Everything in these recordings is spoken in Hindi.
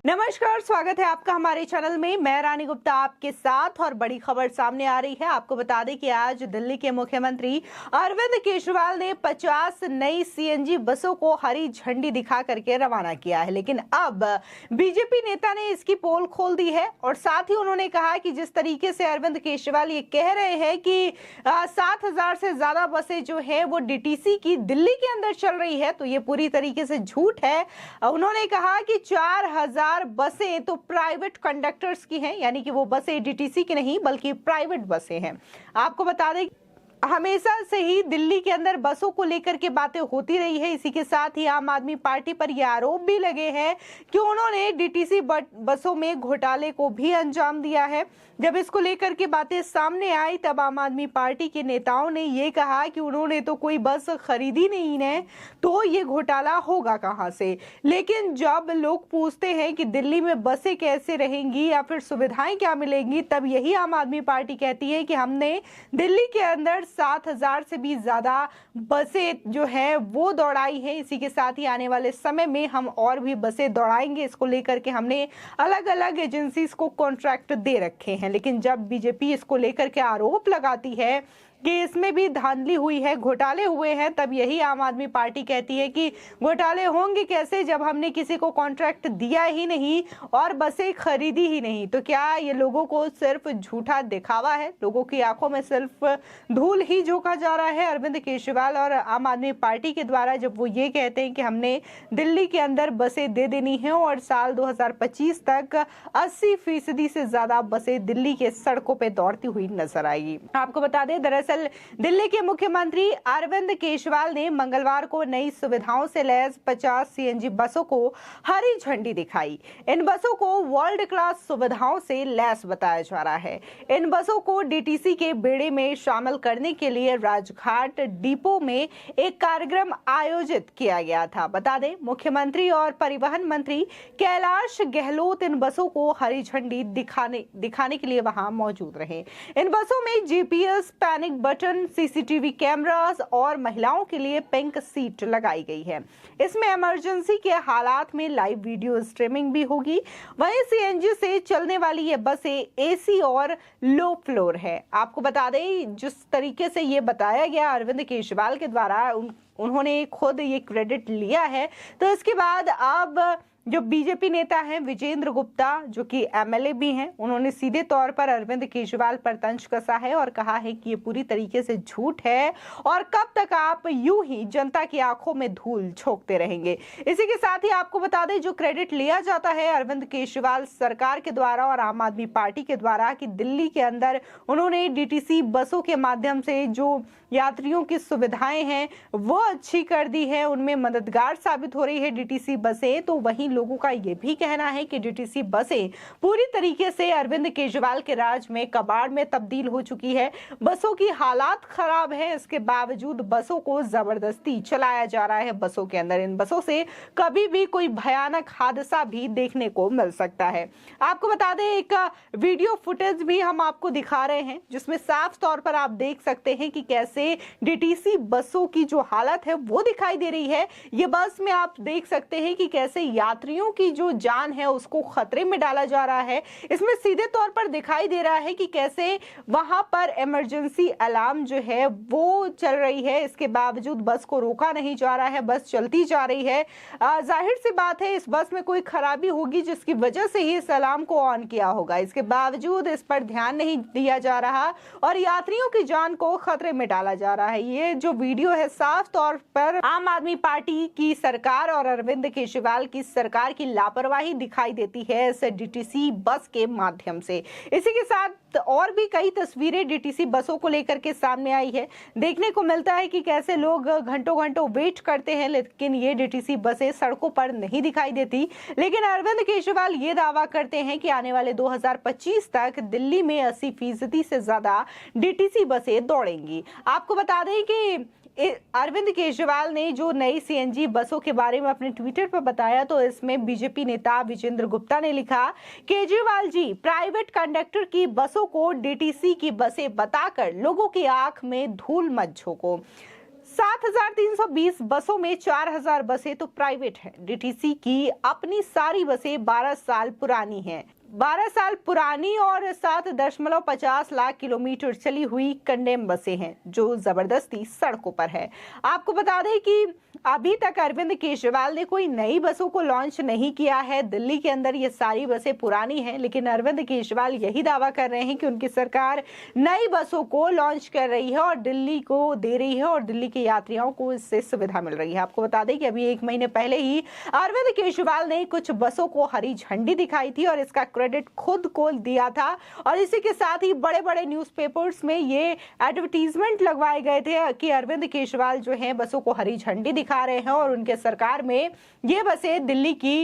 नमस्कार, स्वागत है आपका हमारे चैनल में। मैं रानी गुप्ता आपके साथ और बड़ी खबर सामने आ रही है। आपको बता दें कि आज दिल्ली के मुख्यमंत्री अरविंद केजरीवाल ने 50 नई सीएनजी बसों को हरी झंडी दिखा करके रवाना किया है। लेकिन अब बीजेपी नेता ने इसकी पोल खोल दी है और साथ ही उन्होंने कहा कि जिस तरीके से अरविंद केजरीवाल ये कह रहे हैं कि 7,000 से ज्यादा बसें जो है वो डीटीसी की दिल्ली के अंदर चल रही है, तो ये पूरी तरीके से झूठ है। उन्होंने कहा कि 4,000 बसें तो प्राइवेट कंडक्टर्स की हैं, यानी कि वो बसें डीटीसी की नहीं बल्कि प्राइवेट बसें हैं। आपको बता दें हमेशा से ही दिल्ली के अंदर बसों को लेकर के बातें होती रही है। इसी के साथ ही आम आदमी पार्टी पर यह आरोप भी लगे हैं कि उन्होंने डीटीसी बसों में घोटाले को भी अंजाम दिया है। जब इसको लेकर के बातें सामने आई तब आम आदमी पार्टी के नेताओं ने ये कहा कि उन्होंने तो कोई बस खरीदी नहीं है, तो ये घोटाला होगा कहां से। लेकिन जब लोग पूछते हैं कि दिल्ली में बसें कैसे रहेंगी या फिर सुविधाएं क्या मिलेंगी, तब यही आम आदमी पार्टी कहती है कि हमने दिल्ली के अंदर 7,000 से भी ज्यादा बसें जो है वो दौड़ाई है। इसी के साथ ही आने वाले समय में हम और भी बसें दौड़ाएंगे। इसको लेकर के हमने अलग अलग एजेंसीज को कॉन्ट्रैक्ट दे रखे हैं। लेकिन जब बीजेपी इसको लेकर के आरोप लगाती है कि इसमें भी धांधली हुई है, घोटाले हुए हैं, तब यही आम आदमी पार्टी कहती है कि घोटाले होंगे कैसे जब हमने किसी को कॉन्ट्रैक्ट दिया ही नहीं और बसें खरीदी ही नहीं। तो क्या ये लोगों को सिर्फ झूठा दिखावा है? लोगों की आंखों में सिर्फ धूल ही झोंका जा रहा है अरविंद केजरीवाल और आम आदमी पार्टी के द्वारा, जब वो ये कहते हैं कि हमने दिल्ली के अंदर बसें दे देनी है और साल 2025 तक 80% से ज्यादा बसें दिल्ली के सड़कों पर दौड़ती हुई नजर आएगी। आपको बता दें, दरअसल दिल्ली के मुख्यमंत्री अरविंद केजरीवाल ने मंगलवार को नई सुविधाओं से लैस 50 सीएनजी बसों को हरी झंडी दिखाई। इन बसों को वर्ल्ड क्लास सुविधाओं से लैस बताया जा रहा है। इन बसों को डीटीसी के बेड़े में शामिल करने के लिए राजघाट डिपो में एक कार्यक्रम आयोजित किया गया था। बता दें, मुख्यमंत्री और परिवहन मंत्री कैलाश गहलोत इन बसों को हरी झंडी दिखाने के लिए वहां मौजूद रहे। इन बसों में GPS, panic button, CCTV cameras और महिलाओं के लिए पिंक सीट लगाई गई है। इसमें इमरजेंसी के हालात में लाइव वीडियो स्ट्रीमिंग भी होगी। वहीं सीएनजी से चलने वाली ये बसें एसी और लो फ्लोर है। आपको बता दें, जिस तरीके से ये बताया गया अरविंद केजरीवाल के द्वारा, उन्होंने खुद ये क्रेडिट लिया है। तो इसके बाद अब जो बीजेपी नेता हैं विजेंद्र गुप्ता, जो कि एमएलए भी हैं, उन्होंने सीधे तौर पर अरविंद केजरीवाल पर तंज कसा है और कहा है कि ये पूरी तरीके से झूठ है और कब तक आप यूं ही जनता की आंखों में धूल झोंकते रहेंगे। इसी के साथ ही आपको बता दें, जो क्रेडिट लिया जाता है अरविंद केजरीवाल सरकार के द्वारा और आम आदमी पार्टी के द्वारा कि दिल्ली के अंदर उन्होंने डीटीसी बसों के माध्यम से जो यात्रियों की सुविधाएं हैं वो अच्छी कर दी है, उनमें मददगार साबित हो रही है डीटीसी बसें। तो वहीं लोगों का ये भी कहना है कि डीटीसी बसें पूरी तरीके से अरविंद केजरीवाल के राज में कबाड़ में तब्दील हो चुकी है। बसों की हालात खराब है, इसके बावजूद बसों को जबरदस्ती चलाया जा रहा है। बसों के अंदर इन बसों से कभी भी कोई भयानक हादसा भी देखने को मिल सकता है। आपको बता दें, एक वीडियो फुटेज भी हम आपको दिखा रहे हैं जिसमें साफ तौर पर आप देख सकते हैं कि कैसे डीटीसी बसों की जो हालत है वो दिखाई दे रही है। ये बस में आप देख सकते हैं कि कैसे यात्रियों की जो जान है उसको खतरे में डाला जा रहा है। इसमें सीधे तौर पर दिखाई दे रहा है कि कैसे वहां पर इमरजेंसी अलार्म जो है वो चल रही है, इसके बावजूद बस को रोका नहीं जा रहा है, बस चलती जा रही है। जाहिर सी बात है इस बस में कोई खराबी होगी जिसकी वजह से ही इस अलार्म को ऑन किया होगा। इसके बावजूद इस पर ध्यान नहीं दिया जा रहा और यात्रियों की जान को खतरे में डाला जा रहा है। ये जो वीडियो है साफ तौर पर आम आदमी पार्टी की सरकार और अरविंद केजरीवाल की सरकार की लापरवाही दिखाई देती है इस डीटीसी बस के माध्यम से। इसी के साथ और भी कई तस्वीरें डीटीसी बसों को लेकर के सामने आई है। देखने को मिलता है कि कैसे लोग घंटों घंटों वेट करते हैं, लेकिन ये डीटीसी बसें सड़कों पर नहीं दिखाई देती। लेकिन अरविंद केजरीवाल ये दावा करते हैं कि आने वाले 2025 तक दिल्ली में 80% से ज्यादा डीटीसी बसें दौड़ेंगी। आपको बता दें कि अरविंद केजरीवाल ने जो नई सीएनजी बसों के बारे में अपने ट्विटर पर बताया, तो इसमें बीजेपी नेता विजेंद्र गुप्ता ने लिखा, केजरीवाल जी, प्राइवेट कंडक्टर की बसों को डीटीसी की बसें बताकर लोगों की आंख में धूल मत झोंको। 7,320 बसों में 4,000 बसें तो प्राइवेट हैं। डीटीसी की अपनी सारी बसें 12 साल पुरानी हैं। 12 साल पुरानी और 7.50 लाख किलोमीटर चली हुई कंडेम बसें हैं जो जबरदस्ती सड़कों पर है। आपको बता दें कि अभी तक अरविंद केजरीवाल ने कोई नई बसों को लॉन्च नहीं किया है। दिल्ली के अंदर ये सारी बसें पुरानी हैं, लेकिन अरविंद केजरीवाल यही दावा कर रहे हैं कि उनकी सरकार नई बसों को लॉन्च कर रही है और दिल्ली को दे रही है और दिल्ली के यात्रियों को इससे सुविधा मिल रही है। आपको बता दें कि अभी 1 महीने पहले ही अरविंद केजरीवाल ने कुछ बसों को हरी झंडी दिखाई थी और इसका क्रेडिट खुद को दिया था और इसी के साथ ही बड़े बड़े न्यूज़पेपर्स में ये एडवर्टीजमेंट लगवाए गए थे कि अरविंद केजरीवाल जो है बसों को हरी झंडी दिखा रहे हैं और उनके सरकार में ये बसें दिल्ली की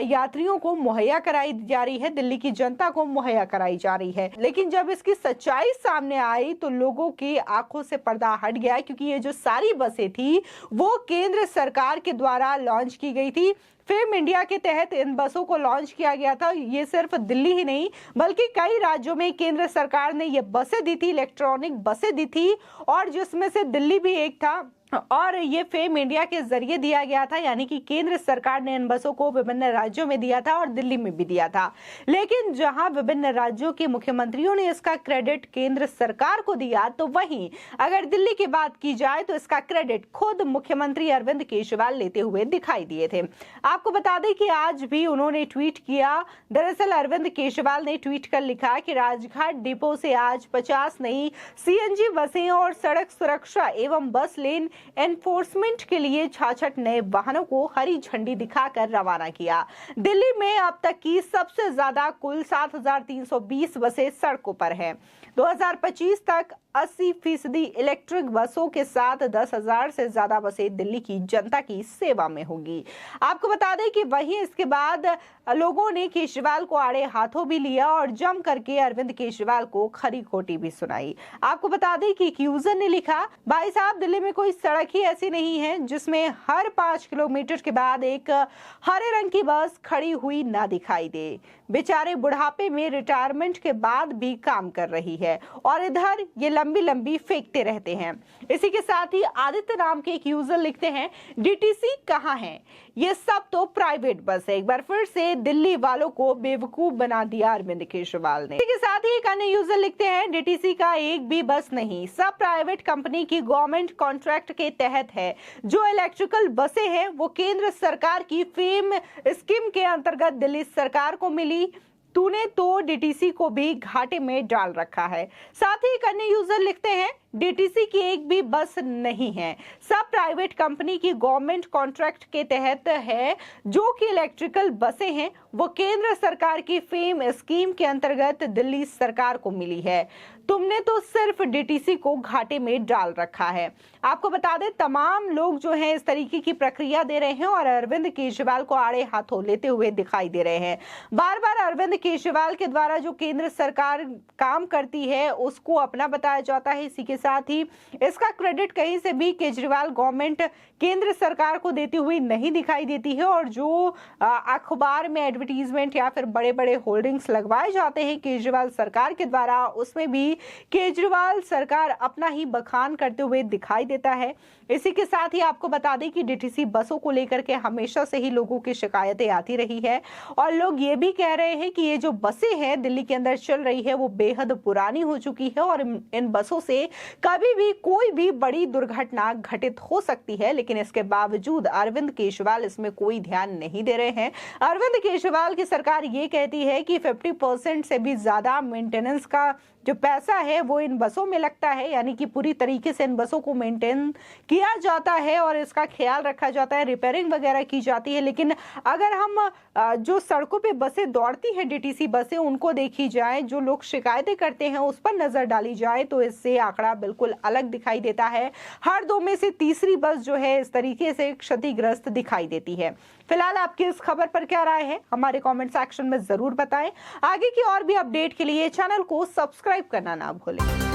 यात्रियों को मुहैया कराई जा रही है, दिल्ली की जनता को मुहैया कराई जा रही है। लेकिन जब इसकी सच्चाई सामने आई तो लोगों की आंखों से पर्दा हट गया, क्योंकि ये जो सारी बसें थी वो केंद्र सरकार के द्वारा लॉन्च की गई थी। फेम इंडिया के तहत इन बसों को लॉन्च किया गया था। ये सिर्फ दिल्ली ही नहीं बल्कि कई राज्यों में केंद्र सरकार ने ये बसें दी थी, इलेक्ट्रॉनिक बसें दी थी और जिसमें से दिल्ली भी एक था और ये फेम इंडिया के जरिए दिया गया था, यानी कि केंद्र सरकार ने इन बसों को विभिन्न राज्यों में दिया था और दिल्ली में भी दिया था। लेकिन जहां विभिन्न राज्यों के मुख्यमंत्रियों ने इसका क्रेडिट केंद्र सरकार को दिया, तो वहीं अगर दिल्ली की बात की जाए तो इसका क्रेडिट खुद मुख्यमंत्री अरविंद केजरीवाल लेते हुए दिखाई दिए थे। आपको बता दें कि आज भी उन्होंने ट्वीट किया। दरअसल अरविंद केजरीवाल ने ट्वीट कर लिखा कि राजघाट डिपो से आज 50 नई सीएनजी बसें और सड़क सुरक्षा एवं बस लेन एनफोर्समेंट के लिए 66 नए वाहनों को हरी झंडी दिखाकर रवाना किया। दिल्ली में अब तक की सबसे ज्यादा कुल 7,320 बसें सड़कों पर हैं। 2025 तक 80% इलेक्ट्रिक बसों के साथ 10,000 से ज्यादा बसें दिल्ली की जनता की सेवा में होगी। आपको बता दें कि वहीं इसके बाद लोगों ने केजरीवाल को आड़े हाथों भी लिया और जम करके अरविंद केजरीवाल को खरी खोटी भी सुनाई। आपको बता दें कि एक यूजर ने लिखा, भाई साहब दिल्ली में कोई सड़क ही ऐसी नहीं है जिसमें हर 5 किलोमीटर के बाद एक हरे रंग की बस खड़ी हुई ना दिखाई दे। बेचारे बुढ़ापे में रिटायरमेंट के बाद भी काम कर रही है और इधर ये लंबी लंबी फेंकते रहते हैं। इसी के साथ ही आदित्य नाम के एक यूजर लिखते हैं, डीटीसी कहाँ है, ये सब तो प्राइवेट बस है। एक बार फिर से दिल्ली वालों को बेवकूफ बना दिया अरविंद केजरीवाल ने। इसी के साथ ही एक अन्य यूजर लिखते हैं, डीटीसी का एक भी बस नहीं, सब प्राइवेट कंपनी की गवर्नमेंट कॉन्ट्रैक्ट के तहत है। जो इलेक्ट्रिकल बसें हैं वो केंद्र सरकार की फेम स्कीम के अंतर्गत दिल्ली सरकार को मिली। तूने तो डीटीसी को भी घाटे में डाल रखा है। साथ ही एक अन्य यूजर लिखते हैं, डीटीसी की एक भी बस नहीं है, सब प्राइवेट कंपनी की गवर्नमेंट कॉन्ट्रैक्ट के तहत है। जो कि इलेक्ट्रिकल बसें हैं वो केंद्र सरकार की फेम स्कीम के अंतर्गत दिल्ली सरकार को मिली है। तुमने तो सिर्फ डीटीसी को घाटे में डाल रखा है। आपको बता दें तमाम लोग जो हैं इस तरीके की प्रक्रिया दे रहे हैं और अरविंद केजरीवाल को आड़े हाथों लेते हुए दिखाई दे रहे हैं। बार बार अरविंद केजरीवाल के द्वारा जो केंद्र सरकार काम करती है उसको अपना बताया जाता है। इसी के साथ ही इसका क्रेडिट कहीं से भी केजरीवाल गवर्नमेंट केंद्र सरकार को देती हुई नहीं दिखाई देती है और जो अखबार में एडवर्टीजमेंट या फिर बड़े बड़े होर्डिंग्स लगवाए जाते हैं केजरीवाल सरकार के द्वारा, उसमें भी केजरीवाल सरकार अपना ही बखान करते हुए दिखाई देता है। इसी के साथ ही आपको बता दें कि डीटीसी बसों को लेकर के हमेशा से ही लोगों की शिकायतें आती रही है और लोग ये भी कह रहे हैं कि ये जो बसें हैं दिल्ली के अंदर चल रही है वो बेहद पुरानी हो चुकी है और इन बसों से कभी भी कोई भी बड़ी दुर्घटना घटित हो सकती है। लेकिन इसके बावजूद अरविंद केजरीवाल इसमें कोई ध्यान नहीं दे रहे हैं। अरविंद केजरीवाल की सरकार ये कहती है कि 50% से भी ज्यादा मेंटेनेंस का जो पैसा है वो इन बसों में लगता है, यानी कि पूरी तरीके से इन बसों को मेंटेन किया जाता है और इसका ख्याल रखा जाता है, रिपेयरिंग वगैरह की जाती है। लेकिन अगर हम जो सड़कों पे बसें दौड़ती हैं डीटीसी बसें उनको देखी जाए, जो लोग शिकायतें करते हैं उस पर नजर डाली जाए तो इससे आंकड़ा बिल्कुल अलग दिखाई देता है। हर 2 में से तीसरी बस जो है इस तरीके से क्षतिग्रस्त दिखाई देती है। फिलहाल आपकी इस खबर पर क्या राय है हमारे कमेंट सेक्शन में जरूर बताएं। आगे की और भी अपडेट के लिए चैनल को सब्सक्राइब करना ना भूलें।